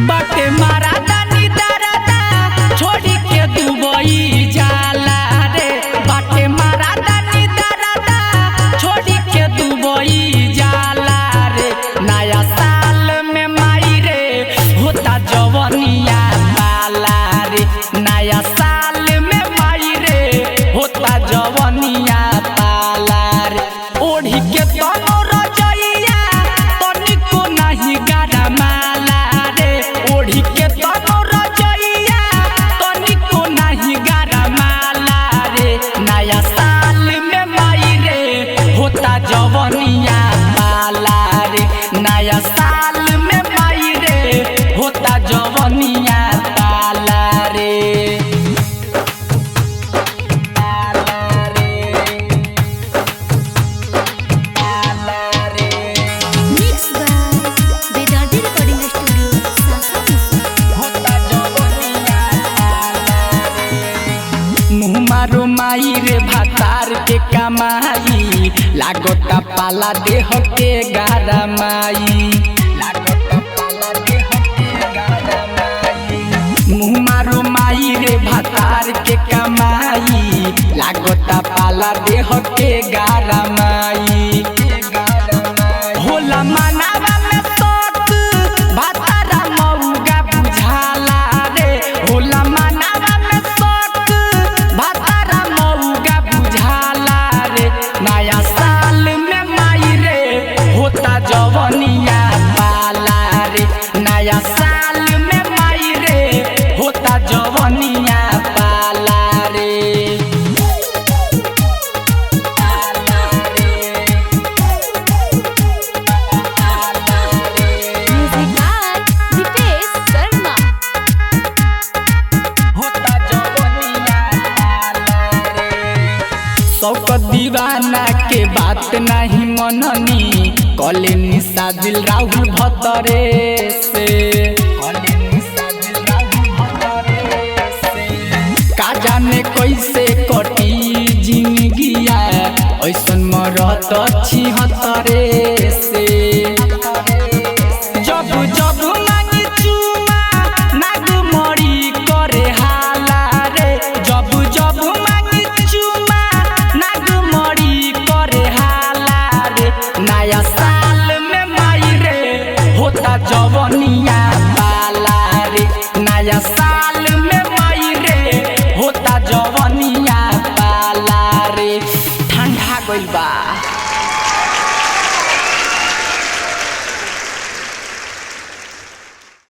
बाटे मारा दानी दरदा छोड़ी के दुबई जाला रे। बाटे मारा दानी दरदा छोड़ी के दुबई जाला रे। नया साल में माई रे होता जवनिया पाला रे। नया साल में माई रे होता जवनिया पाला रे। ओढ़ी के तनो रजइया तनिको नहीं गरमाला रे। ओढ़ी के तनो रजइया तनिको नहीं गरमाला रे। नया साल में माई रे होता जवनिया पाला रे। नया साल में माई रे होता जवनिया पाला रे। Mixed by Vedadi Recording Studio, Sasa. मुँह मारो माई रे भातार के कमाई लागोता पाला देह के गारा माई। मुँह मारो माई रे भातार के कमाई लागोता पाला देह के गारा माई। होला मनावा में सोत भातारा मऊगा बुझाला रे। होला मनावा में सोत भातारा मऊगा बुझाला रे। नया साल में माई रे होता जवनिया पाला रे। नया साल में माई रे होता जवनिया पाला रे। Music by Dipesh Sharma. होता जवनिया पाला रे। शौक दीवाना के बात नहीं मननी कॉलेनी साजिल राहुल भतरे से। का जाने कैसे कटी जिंदगिया ऐसन मरत छी हतरे से। जब जब मांगी चुमा नाग मरी करे हाला रे। जब जब मांगी चुमा नाग मरी करे हाला रे। नया साल में माई रे होता जवनिया